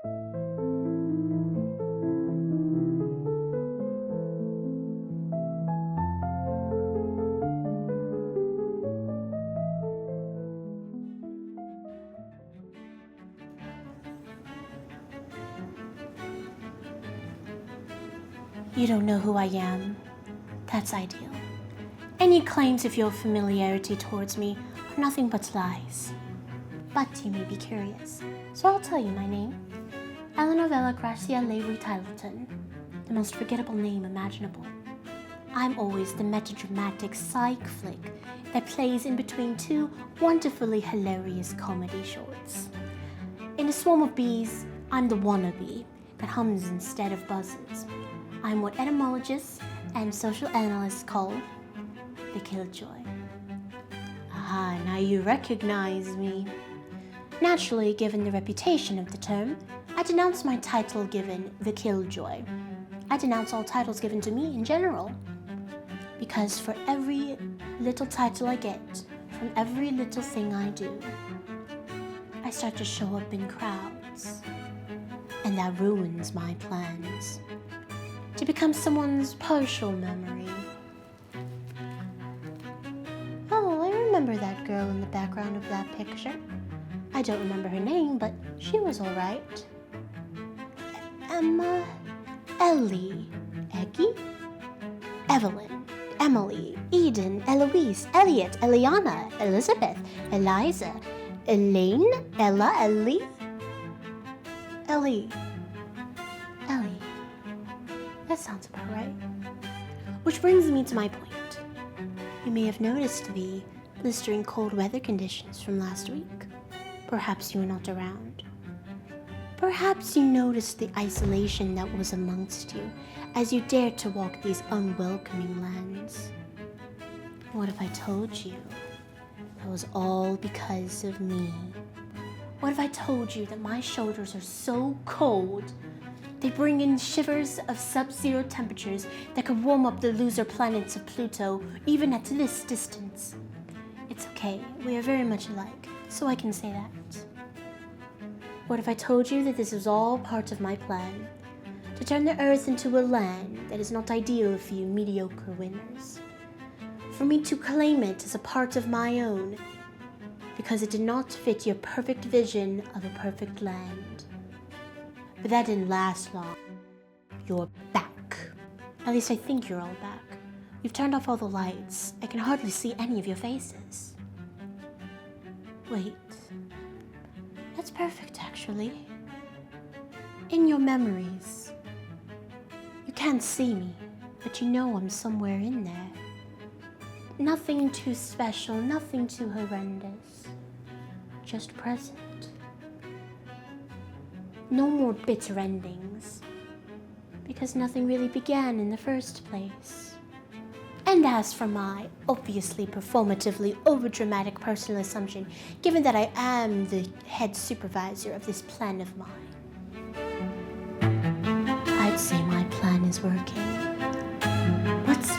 You don't know who I am. That's ideal. Any claims of your familiarity towards me are nothing but lies. But you may be curious, so I'll tell you my name. Elenovela Gracia Lavery Tylerton, the most forgettable name imaginable. I'm always the metadramatic psych flick that plays in between two wonderfully hilarious comedy shorts. In a swarm of bees, I'm the wannabe that hums instead of buzzes. I'm what etymologists and social analysts call the killjoy. Aha, now you recognize me. Naturally, given the reputation of the term, I denounce my title given the killjoy. I denounce all titles given to me in general. Because for every little title I get, from every little thing I do, I start to show up in crowds. And that ruins my plans. To become someone's partial memory. Oh, I remember that girl in the background of that picture. I don't remember her name, but she was all right. Emma, Ellie, Eggie, Evelyn, Emily, Eden, Eloise, Elliot, Eliana, Elizabeth, Eliza, Elaine, Ella, Ellie, Ellie. That sounds about right. Which brings me to my point. You may have noticed the blistering cold weather conditions from last week. Perhaps you were not around. Perhaps you noticed the isolation that was amongst you as you dared to walk these unwelcoming lands. What if I told you that was all because of me? What if I told you that my shoulders are so cold they bring in shivers of sub-zero temperatures that could warm up the loser planets of Pluto even at this distance? It's okay, we are very much alike, so I can say that. What if I told you that this is all part of my plan? To turn the Earth into a land that is not ideal for you mediocre winners. For me to claim it as a part of my own, because it did not fit your perfect vision of a perfect land. But that didn't last long. You're back. At least I think you're all back. You've turned off all the lights. I can hardly see any of your faces. Wait. That's perfect, actually. In your memories. You can't see me, but you know I'm somewhere in there. Nothing too special, nothing too horrendous. Just present. No more bitter endings, because nothing really began in the first place. And as for my obviously performatively overdramatic personal assumption, given that I am the head supervisor of this plan of mine, I'd say my plan is working. What's